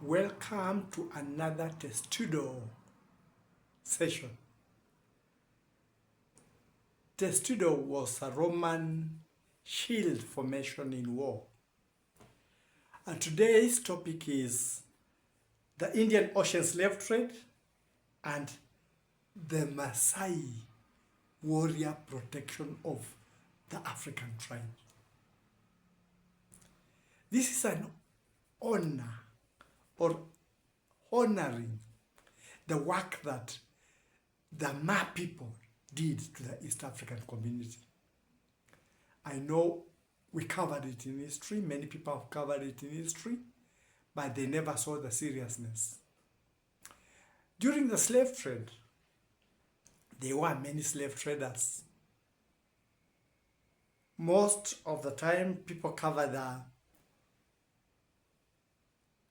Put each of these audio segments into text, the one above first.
Welcome to another Testudo session. Testudo was a Roman shield formation in war. And today's topic is the Indian Ocean slave trade and the Maasai warrior protection of the African tribe. This is an honor or honoring the work that the Ma people did to the East African community. I know we covered it in history, many people have covered it in history, but they never saw the seriousness. During the slave trade, there were many slave traders. Most of the time, people cover the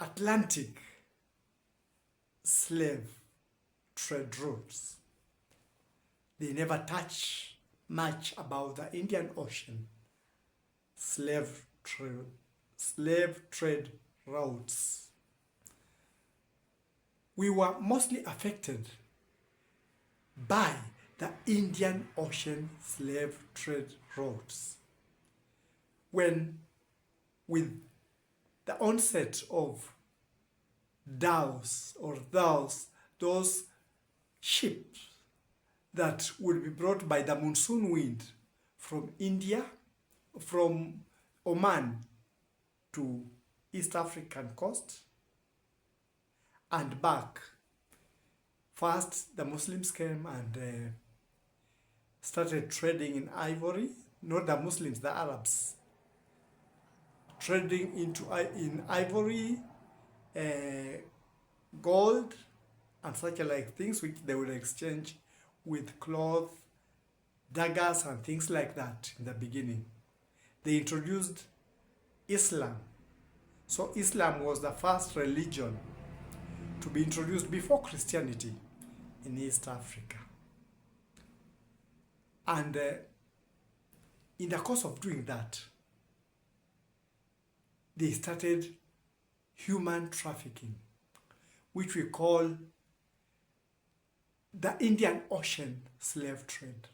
Atlantic slave trade routes. They never touch much about the Indian Ocean slave trade routes. We were mostly affected by the Indian Ocean slave trade routes. When, with the onset of those ships that would be brought by the monsoon wind from India, from Oman to East African coast and back. First, the Muslims came and started trading in ivory. Not the Muslims, the Arabs. Trading in ivory, gold, and such like things which they would exchange with cloth, daggers, and things like that in the beginning. They introduced Islam. So Islam was the first religion to be introduced before Christianity in East Africa. And in the course of doing that, they started human trafficking, which we call the Indian Ocean slave trade.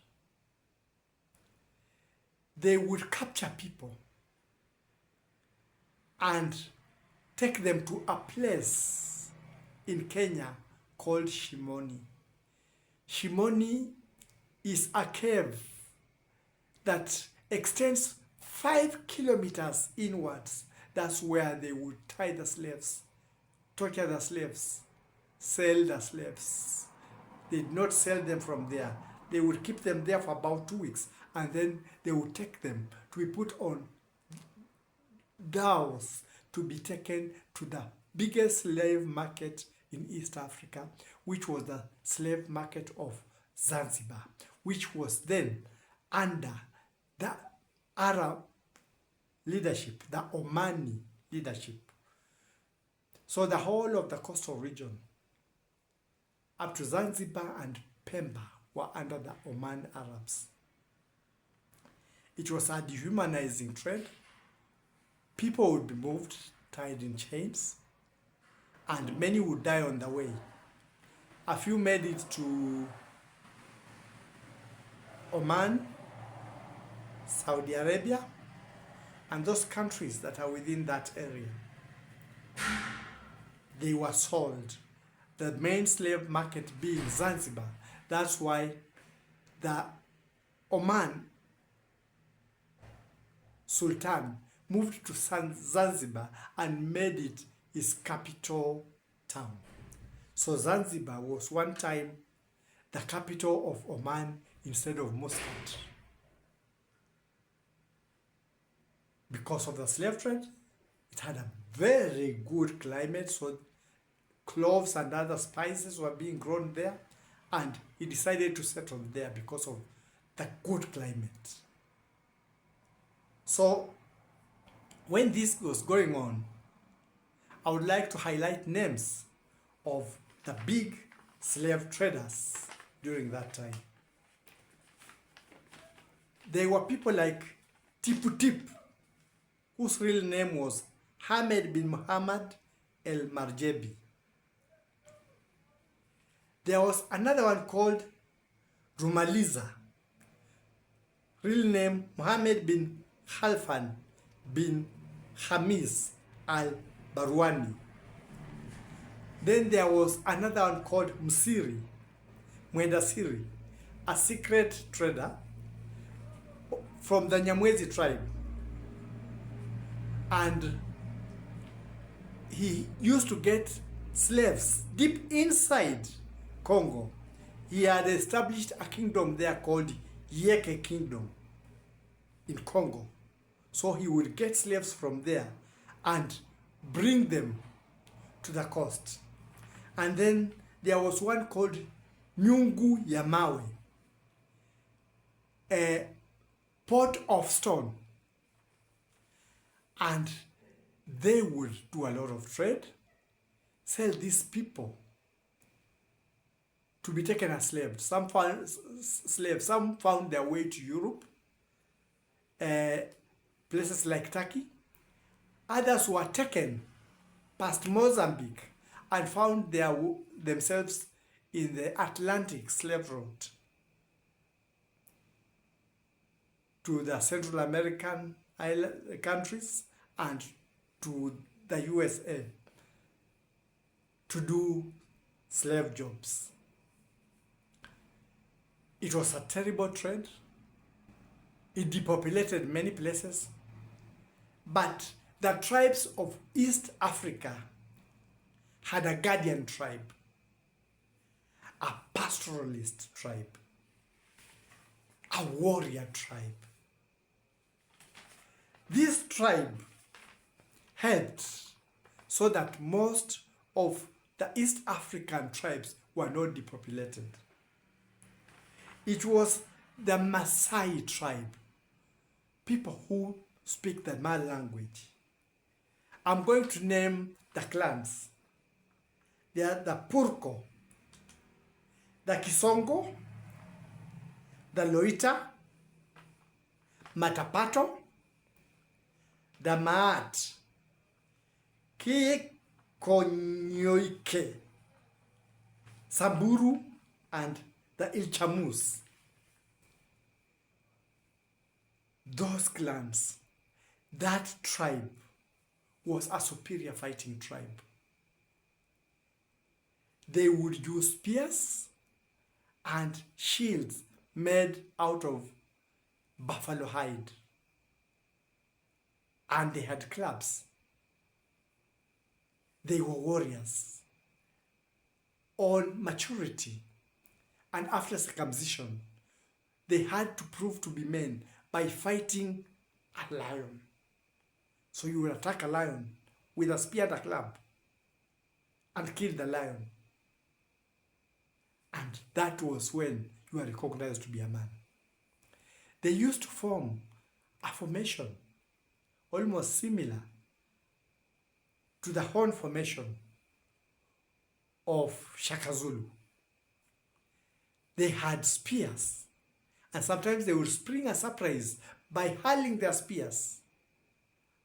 They would capture people and take them to a place in Kenya called Shimoni. Shimoni is a cave that extends 5 kilometers inwards. That's where they would tie the slaves, torture the slaves, sell the slaves. They did not sell them from there. They would keep them there for about 2 weeks, and then they would take them to be put on dhows to be taken to the biggest slave market in East Africa, which was the slave market of Zanzibar, which was then under the Arab leadership, the Omani leadership. So the whole of the coastal region, up to Zanzibar and Pemba, were under the Oman Arabs. It was a dehumanizing trade. People would be moved, tied in chains, and many would die on the way. A few made it to Oman, Saudi Arabia, and those countries that are within that area. They were sold. The main slave market being Zanzibar. That's why the Oman Sultan moved to Zanzibar and made it his capital town. So Zanzibar was one time the capital of Oman instead of Muscat. Because of the slave trade, it had a very good climate, so cloves and other spices were being grown there, and he decided to settle there because of the good climate. So when this was going on, I would like to highlight names of the big slave traders during that time. There were people like Tipu Tip, whose real name was Hamed bin Muhammad El Marjebi. There was another one called Rumaliza, real name Mohammed bin Khalfan bin Hamis al-Barwani. Then there was another one called Msiri, Mwendasiri, a secret trader from the Nyamwezi tribe. And he used to get slaves deep inside Congo. He had established a kingdom there called Yeke Kingdom in Congo. So he would get slaves from there and bring them to the coast. And then there was one called Nyungu Yamawe, a pot of stone. And they would do a lot of trade, sell these people to be taken as slaves. Some found their way to Europe, places like Turkey. Others were taken past Mozambique and found themselves in the Atlantic slave route to the Central American countries and to the USA to do slave jobs. It was a terrible trade. It depopulated many places. But the tribes of East Africa had a guardian tribe, a pastoralist tribe, a warrior tribe. This tribe helped so that most of the East African tribes were not depopulated. It was the Maasai tribe, people who speak the Ma language. I'm going to name the clans. They are the Purko, the Kisongo, the Loita, Matapato, the Maat, Kikonyoike, Samburu, and the Ilchamus. Those clans, that tribe was a superior fighting tribe. They would use spears and shields made out of buffalo hide. And they had clubs. They were warriors. On maturity and after circumcision, they had to prove to be men by fighting a lion. So you will attack a lion with a spear and a club and kill the lion. And that was when you are recognized to be a man. They used to form a formation almost similar to the horn formation of Shaka Zulu. They had spears, and sometimes they would spring a surprise by hurling their spears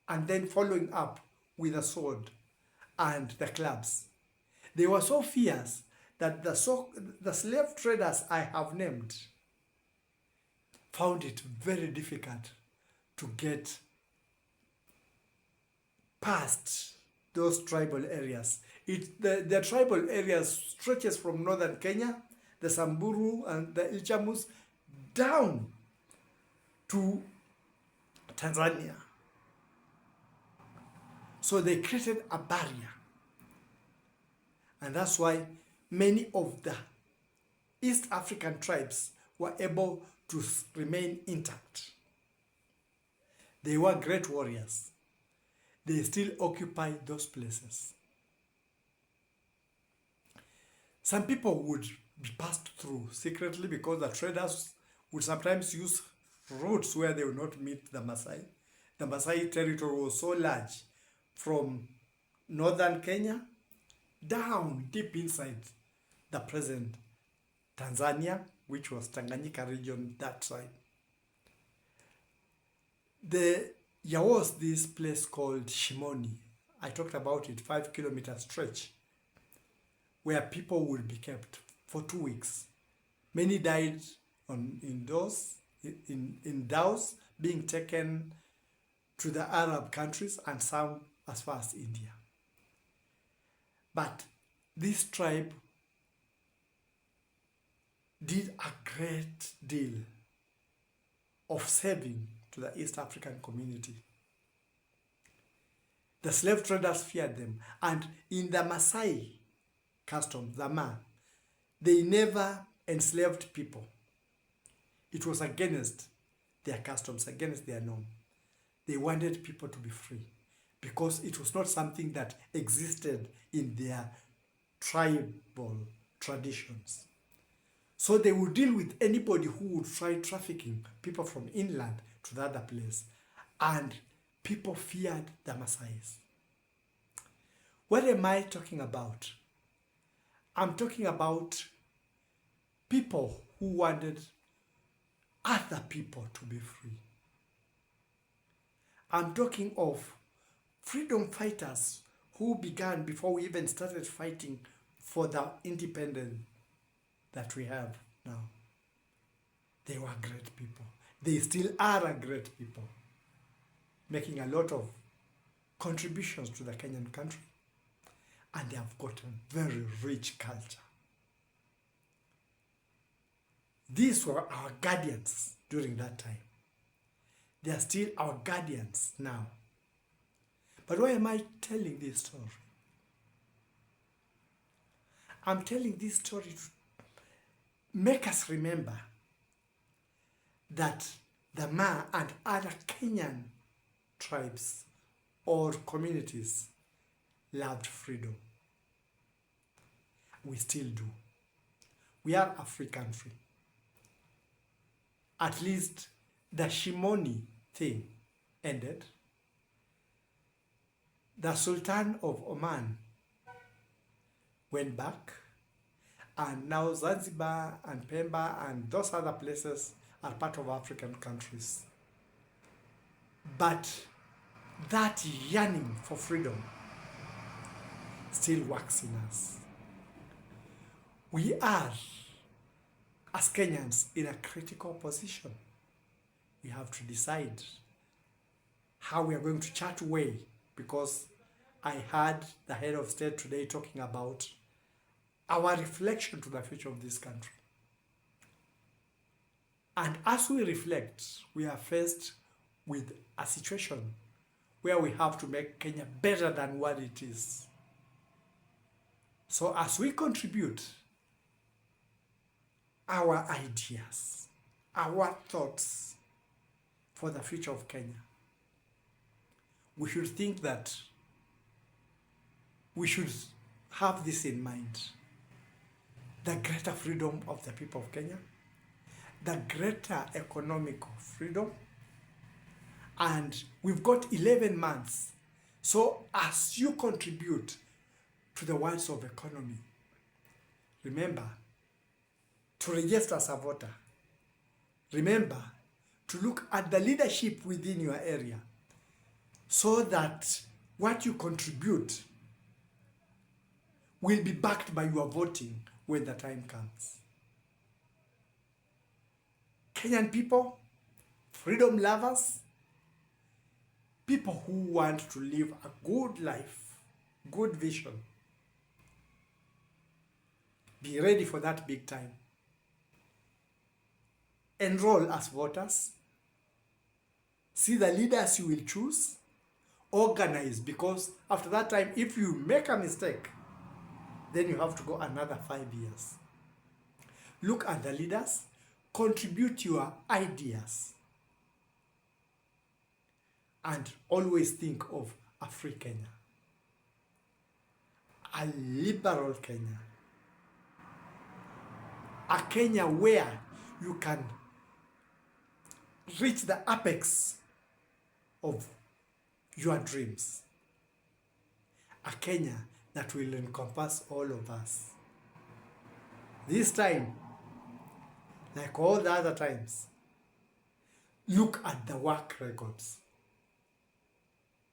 and then following up with a sword and the clubs. They were so fierce that the slave traders I have named found it very difficult to get past those tribal areas. The tribal areas stretches from northern Kenya, the Samburu and the Ilchamus, down to Tanzania. So they created a barrier. And that's why many of the East African tribes were able to remain intact. They were great warriors. They still occupy those places. Some people would be passed through secretly because the traders would sometimes use routes where they would not meet the Maasai. The Maasai territory was so large, from northern Kenya down deep inside the present Tanzania, which was Tanganyika region that side. There was this place called Shimoni, I talked about it, 5-kilometer stretch, where people will be kept for 2 weeks. Many died in dhows being taken to the Arab countries and some as far as India. But this tribe did a great deal of saving to the East African community. The slave traders feared them, and in the Maasai custom, the Ma, they never enslaved people. It was against their customs, against their norm. They wanted people to be free because it was not something that existed in their tribal traditions. So they would deal with anybody who would try trafficking people from inland to the other place. And people feared the Maasais. What am I talking about? I'm talking about people who wanted other people to be free. I'm talking of freedom fighters who began before we even started fighting for the independence that we have now. They were great people. They still are a great people, making a lot of contributions to the Kenyan country. And they have got a very rich culture. These were our guardians during that time. They are still our guardians now. But why am I telling this story? I'm telling this story to make us remember that the Ma and other Kenyan tribes or communities loved freedom. We still do. We are a free country. At least the Shimoni thing ended. The Sultan of Oman went back, and now Zanzibar and Pemba and those other places are part of African countries. But that yearning for freedom still works in us. We are, as Kenyans, in a critical position. We have to decide how we are going to chart way, because I heard the head of state today talking about our reflection to the future of this country. And as we reflect, we are faced with a situation where we have to make Kenya better than what it is. So as we contribute our ideas, our thoughts for the future of Kenya, we should think that we should have this in mind: the greater freedom of the people of Kenya, the greater economic freedom, and we've got 11 months. So as you contribute to the words of economy, remember to register as a voter. Remember to look at the leadership within your area, so that what you contribute will be backed by your voting when the time comes. Kenyan people, freedom lovers, people who want to live a good life, good vision. Be ready for that big time. Enroll as voters. See the leaders you will choose. Organize, because after that time, if you make a mistake, then you have to go another 5 years. Look at the leaders. Contribute your ideas. And always think of a free Kenya, a liberal Kenya, a Kenya where you can reach the apex of your dreams, a Kenya that will encompass all of us. This time, like all the other times, look at the work records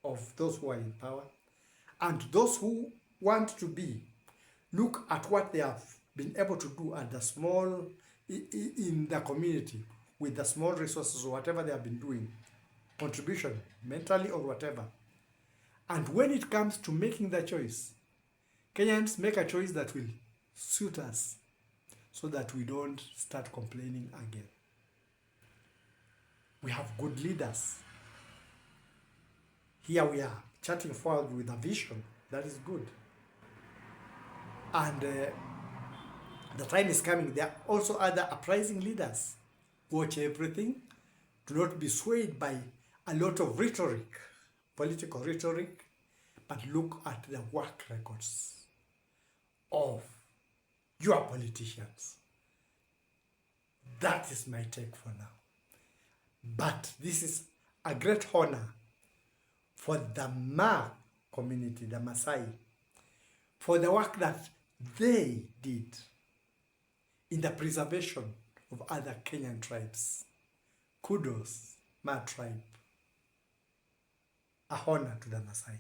of those who are in power And those who want to be, look at what they have been able to do at the small, in the community, with the small resources or whatever they have been doing, contribution, mentally or whatever. And when it comes to making the choice, Kenyans make a choice that will suit us so that we don't start complaining again. We have good leaders. Here we are chatting forward with a vision. That is good. And the time is coming. There are also other uprising leaders. Watch everything. Do not be swayed by a lot of rhetoric, political rhetoric, but look at the work records of your politicians. That is my take for now. But this is a great honor for the Ma community, the Maasai, for the work that they did in the preservation of other Kenyan tribes. Kudos, Ma tribe. A honor to the Maasai.